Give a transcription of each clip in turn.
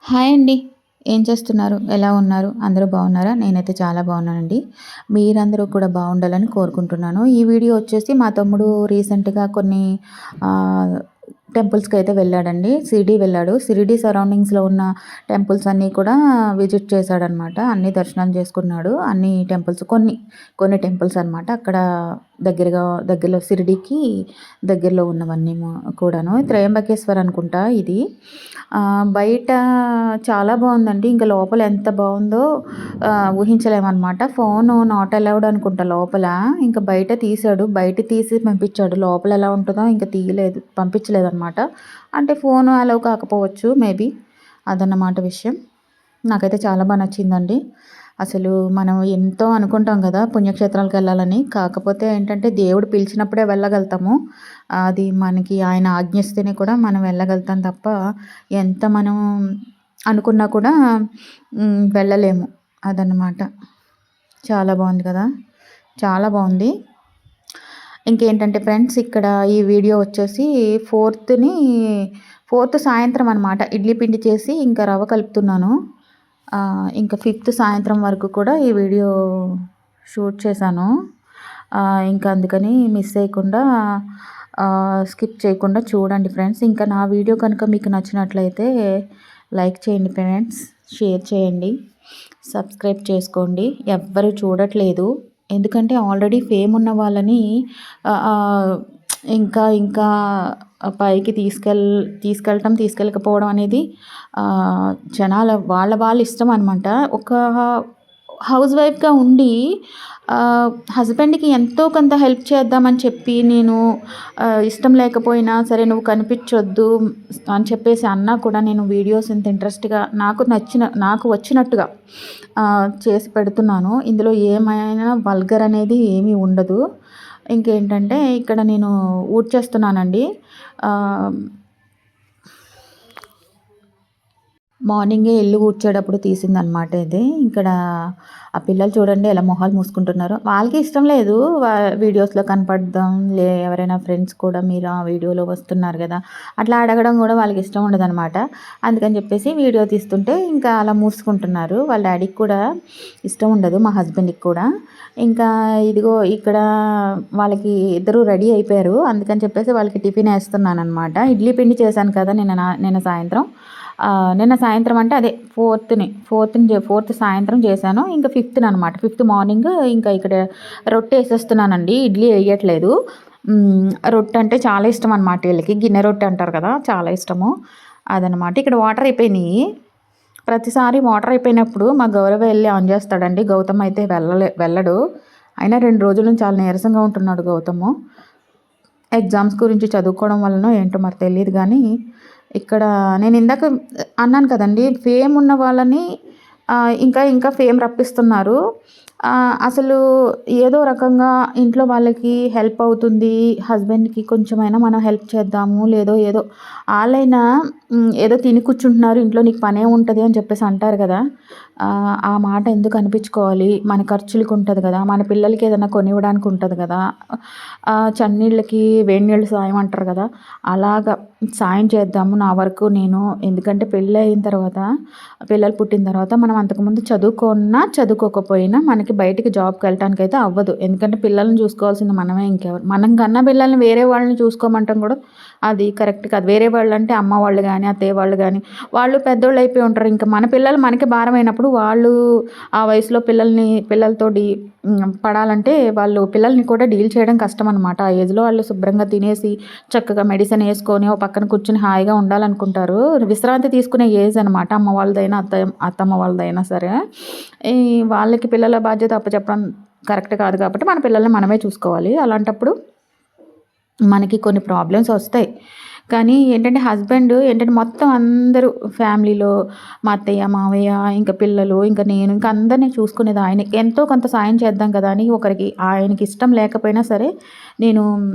Hi అండి. ఏం చేస్తున్నారు? ఎలా ఉన్నారు? అందరూ బాగున్నారా? నేనైతే చాలా బాగున్నానండి. మీరందరూ కూడా బాగుండాలని కోరుకుంటున్నాను. ఈ వీడియో వచ్చేసి మా తమ్ముడు రీసెంట్‌గా కొన్ని ఆహ్, టెంపుల్స్‌కైతే వెళ్ళాడండి. షిరిడీ వెళ్ళాడు. షిరిడీ సరౌండింగ్స్‌లో ఉన్న టెంపుల్స్ అన్నీ కూడా విజిట్ చేశాడనమాట. అన్నీ దర్శనం చేసుకున్నాడు. అన్ని టెంపుల్స్ కొన్ని టెంపుల్స్ అనమాట. అక్కడ దగ్గరలో షిరిడీకి దగ్గరలో ఉన్నవన్నీ కూడాను. త్రయంబకేశ్వర్ అనుకుంటా ఇది. బయట చాలా బాగుందండి. ఇంకా లోపల ఎంత బాగుందో ఊహించలేమనమాట. ఫోను నాట్ అలౌడ్ అనుకుంటా లోపల. ఇంకా బయట తీశాడు. బయట తీసి పంపించాడు. లోపల ఎలా ఉంటదో ఇంక పంపించలేదనమాట. అంటే ఫోను అలౌ కాకపోవచ్చు మేబీ. అదన్నమాట విషయం. నాకైతే చాలా నచ్చిందండి. అసలు మనం ఎంతో అనుకుంటాం కదా పుణ్యక్షేత్రాలకెళ్ళాలని. కాకపోతే ఏంటంటే దేవుడు పిలిచినప్పుడే వెళ్ళగలుగుతాము. అది మనకి ఆయన ఆజ్ఞిస్తేనే కూడా మనం వెళ్ళగలుగుతాం తప్ప ఎంత మనం అనుకున్నా కూడా వెళ్ళలేము. అదన్నమాట. చాలా బాగుంది కదా! చాలా బాగుంది. ఇంకేంటంటే ఫ్రెండ్స్ ఇక్కడ ఈ వీడియో వచ్చేసి ఫోర్త్ సాయంత్రం అనమాట. ఇడ్లీ పిండి చేసి ఇంకా రవ్వ కలుపుతున్నాను. ఇంకా ఫిఫ్త్ సాయంత్రం వరకు కూడా ఈ వీడియో షూట్ చేశాను. ఇంకా అందుకని మిస్ చేయకుండా స్కిప్ చేయకుండా చూడండి ఫ్రెండ్స్. ఇంకా నా వీడియో కనుక మీకు నచ్చినట్లయితే లైక్ చేయండి ఫ్రెండ్స్, షేర్ చేయండి, సబ్స్క్రైబ్ చేసుకోండి. ఎవ్వరు చూడట్లేదు. ఎందుకంటే ఆల్రెడీ ఫేమ్ ఉన్న వాళ్ళని ఇంకా ఇంకా పైకి తీసుకెళ్ళకపోవడం అనేది జనాల వాళ్ళ ఇష్టం అనమాట. ఒక హౌస్ వైఫ్గా ఉండి హస్బెండ్కి ఎంతో కొంత హెల్ప్ చేద్దామని చెప్పి నేను ఇష్టం లేకపోయినా సరే నువ్వు కనిపించొద్దు అని చెప్పేసి అన్నా కూడా నేను వీడియోస్ ఇంత ఇంట్రెస్ట్గా నాకు వచ్చినట్టుగా చేసి పెడుతున్నాను. ఇందులో ఏమైనా వల్గర్ అనేది ఏమీ ఉండదు. ఇంకేంటంటే ఇక్కడ నేను ఊడ్చేస్తున్నానండి. మార్నింగే ఇల్లు ఊడ్చేటప్పుడు తీసిందనమాట ఇది. ఇక్కడ ఆ పిల్లలు చూడండి ఎలా మొహాలు మూసుకుంటున్నారో. వాళ్ళకి ఇష్టం లేదు వీడియోస్‌లో కనపడడం. ఎవరైనా ఫ్రెండ్స్ కూడా మీరు ఆ వీడియోలో వస్తున్నారు కదా! అట్లా అడగడం కూడా వాళ్ళకి ఇష్టం ఉండదనమాట. అందుకని చెప్పేసి వీడియో తీస్తుంటే ఇంకా అలా మూసుకుంటున్నారు. వాళ్ళ డాడీకి కూడా ఇష్టం ఉండదు. మా హస్బెండ్‌కి కూడా. ఇంకా ఇదిగో ఇక్కడ వాళ్ళకి ఇద్దరు రెడీ అయిపోయారు. అందుకని చెప్పేసి వాళ్ళకి టిఫిన్ ఏస్తున్నాననమాట. ఇడ్లీ పిండి చేశాను కదా నిన్న సాయంత్రం. నిన్న సాయంత్రం అంటే అదే ఫోర్త్ సాయంత్రం చేశాను. ఇంకా ఫిఫ్త్‌ననమాట. ఫిఫ్త్ మార్నింగ్ ఇంకా ఇక్కడ రొట్టె ఏసేస్తున్నానండి. ఇడ్లీ వేయట్లేదు. రొట్టె అంటే చాలా ఇష్టం అనమాట వీళ్ళకి. గిన్నె రొట్టె అంటారు కదా! చాలా ఇష్టము. అదనమాట. ఇక్కడ వాటర్ అయిపోయినాయి. ప్రతిసారి వాటర్ అయిపోయినప్పుడు మా గౌరవ వెళ్ళి ఆన్ చేస్తాడండి. గౌతమ్ అయితే వెళ్ళడు. అయినా 2 రోజుల నుంచి చాలా నీరసంగా ఉంటున్నాడు గౌతము. ఎగ్జామ్స్ గురించి చదువుకోవడం వల్లనో ఏంటో మరి తెలీదు కానీ ఇక్కడ నేను ఇందాక అన్నాను కదండి, ఫేమ్ ఉన్న వాళ్ళని ఇంకా ఫేమ్ రప్పిస్తున్నారు. అసలు ఏదో రకంగా ఇంట్లో వాళ్ళకి హెల్ప్ అవుతుంది, హస్బెండ్కి కొంచెమైనా మనం హెల్ప్ చేద్దాము, ఏదో వాళ్ళైనా ఏదో తిని కూర్చుంటున్నారు ఇంట్లో, నీకు పనే ఉంటుంది అని చెప్పేసి అంటారు కదా. ఆ మాట ఎందుకు అనిపించుకోవాలి? మన ఖర్చులకి ఉంటుంది కదా, మన పిల్లలకి ఏదైనా కొనివ్వడానికి ఉంటుంది కదా. చన్నీళ్ళకి వేడి నీళ్ళు సాయం అంటారు కదా, అలాగా సాయం చేద్దాము నా వరకు నేను. ఎందుకంటే పిల్లలు పుట్టిన తర్వాత మనం అంతకుముందు చదువుకోకపోయినా మనకి బయటికి జాబ్కి వెళ్ళటానికి అయితే అవ్వదు. ఎందుకంటే పిల్లల్ని చూసుకోవాల్సింది మనమే, ఇంకెవరు. మనం కన్నా పిల్లల్ని వేరే వాళ్ళని చూసుకోమంటాం కూడా అది కరెక్ట్ కాదు. వేరే వాళ్ళు అంటే అమ్మ వాళ్ళు కానీ అత్తయ్య వాళ్ళు కానీ వాళ్ళు పెద్దోళ్ళు అయిపోయి ఉంటారు. ఇంకా మన పిల్లలు మనకి భారం అయినప్పుడు వాళ్ళు ఆ వయసులో పిల్లలతో పడాలంటే వాళ్ళు పిల్లల్ని కూడా డీల్ చేయడం కష్టం అనమాట. ఆ ఏజ్లో వాళ్ళు శుభ్రంగా తినేసి చక్కగా మెడిసిన్ వేసుకొని ఓ పక్కన కూర్చుని హాయిగా ఉండాలనుకుంటారు. విశ్రాంతి తీసుకునే ఏజ్ అనమాట. అమ్మ వాళ్ళదైనా అత్తమ్మ వాళ్ళదైనా సరే. వాళ్ళకి పిల్లల బాధ్యత అప్పచెప్పడం కరెక్ట్ కాదు కాబట్టి మన పిల్లల్ని మనమే చూసుకోవాలి. అలాంటప్పుడు మనకి కొన్ని ప్రాబ్లమ్స్ వస్తాయి. కానీ ఏంటంటే హస్బెండ్ ఏంటంటే మొత్తం అందరూ ఫ్యామిలీలో మా అత్తయ్య, మావయ్య, ఇంకా పిల్లలు, ఇంకా నేను, ఇంకా అందరినీ చూసుకునేది ఆయనే. ఎంతో కొంత సాయం చేద్దాం కదా అని ఆయనకి ఇష్టం లేకపోయినా సరే నేను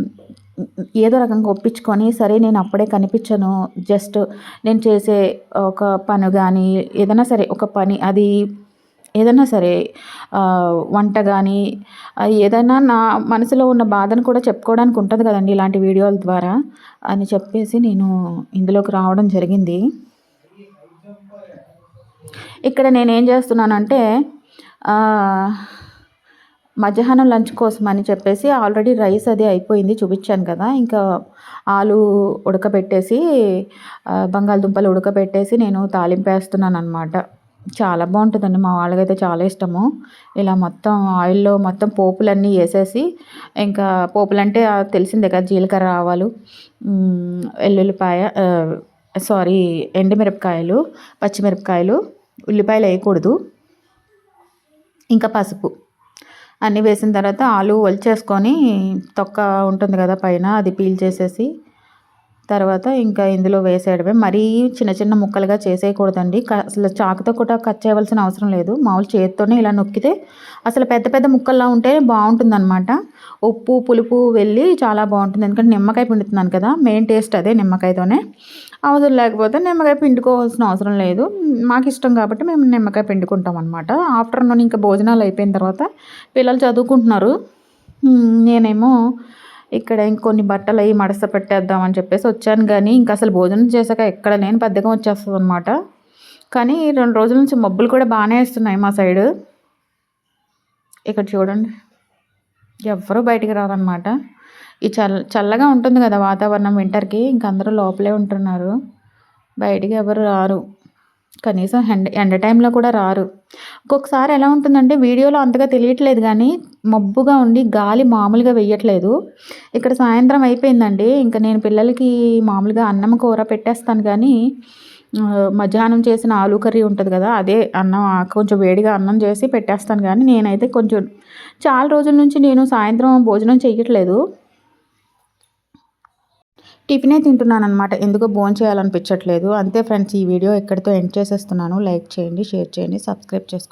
ఏదో రకంగా ఒప్పించుకొని, సరే నేను అప్పుడే కనిపించను, జస్ట్ నేను చేసే ఒక పని కానీ ఏదైనా సరే ఒక పని అది ఏదైనా సరే వంట కానీ ఏదైనా నా మనసులో ఉన్న బాధను కూడా చెప్పుకోవడానికి ఉంటుంది కదండి ఇలాంటి వీడియోల ద్వారా అని చెప్పేసి నేను ఇందులోకి రావడం జరిగింది. ఇక్కడ నేనేం చేస్తున్నానంటే మధ్యాహ్నం లంచ్ కోసం అని చెప్పేసి ఆల్రెడీ రైస్ అది అయిపోయింది చూపించాను కదా. ఇంకా ఆలు ఉడకబెట్టేసి బంగాళదుంపలు ఉడకబెట్టేసి నేను తాలింపు వేస్తున్నాను అనమాట. చాలా బాగుంటుందండి, మా వాళ్ళకైతే చాలా ఇష్టము. ఇలా మొత్తం ఆయిల్లో మొత్తం పోపులన్నీ వేసేసి, ఇంకా పోపులంటే తెలిసిందే కదా, జీలకర్ర ఆవాలు, ఎల్లుల్లిపాయ సారీ ఎండుమిరపకాయలు, పచ్చిమిరపకాయలు, ఉల్లిపాయలు వేయకూడదు, ఇంకా పసుపు అన్నీ వేసిన తర్వాత ఆలు ఒలిచేసుకొని తొక్క ఉంటుంది కదా పైన, అది పీల్ చేసేసి తర్వాత ఇంకా ఇందులో వేసేయడమే. మరీ చిన్న చిన్న ముక్కలుగా చేసేయకూడదండి. అసలు చాకుతో కూడా కట్ చేయవలసిన అవసరం లేదు. మామూలు చేతితోనే ఇలా నొక్కితే అసలు పెద్ద పెద్ద ముక్కల్లా ఉంటే బాగుంటుందన్నమాట. ఉప్పు పులుపు వెళ్ళి చాలా బాగుంటుంది. ఎందుకంటే నిమ్మకాయ పిండుతున్నాను కదా, మెయిన్ టేస్ట్ అదే నిమ్మకాయతోనే. అవసరం లేకపోతే నిమ్మకాయ పిండుకోవాల్సిన అవసరం లేదు. మాకు ఇష్టం కాబట్టి మేము నిమ్మకాయ పిండుకుంటాం అనమాట. ఆఫ్టర్నూన్ ఇంకా భోజనాలు అయిపోయిన తర్వాత పిల్లలు చదువుకుంటున్నారు. నేనేమో ఇక్కడ ఇంకొన్ని బట్టలు అవి మడత పెట్టేద్దామని చెప్పేసి వచ్చాను. కానీ ఇంకా అసలు భోజనం చేశాక ఎక్కడ లేని బద్ధకం వచ్చేస్తుంది అనమాట. కానీ 2 రోజుల నుంచి మబ్బులు కూడా బాగానే వేస్తున్నాయి మా సైడు. ఇక్కడ చూడండి, ఎవ్వరూ బయటికి రారనమాట. ఈ చల్లగా ఉంటుంది కదా వాతావరణం వింటర్కి, ఇంక అందరూ లోపలే ఉంటున్నారు, బయటికి ఎవరు రారు. కనీసం ఎండ టైంలో కూడా రారు. ఒక్కొక్కసారి ఎలా ఉంటుందంటే వీడియోలో అంతగా తెలియట్లేదు కానీ మబ్బుగా ఉండి గాలి మామూలుగా వెయ్యట్లేదు. ఇక్కడ సాయంత్రం అయిపోయిందండి. ఇంకా నేను పిల్లలకి మామూలుగా అన్నం కూర పెట్టేస్తాను కానీ మధ్యాహ్నం చేసిన ఆలు కర్రీ ఉంటుంది కదా, అదే అన్నం కొంచెం వేడిగా అన్నం చేసి పెట్టేస్తాను. కానీ నేనైతే కొంచెం చాలా రోజుల నుంచి నేను సాయంత్రం భోజనం చేయట్లేదు, టిఫినే తింటున్నాను అనమాట. ఎందుకో భోంచేయాలనిపించట్లేదు. అంతే ఫ్రెండ్స్, ఈ వీడియో ఇక్కడితో ఎండ్ చేసేస్తున్నాను. లైక్ చేయండి, షేర్ చేయండి, సబ్స్క్రైబ్ చేసుకోండి.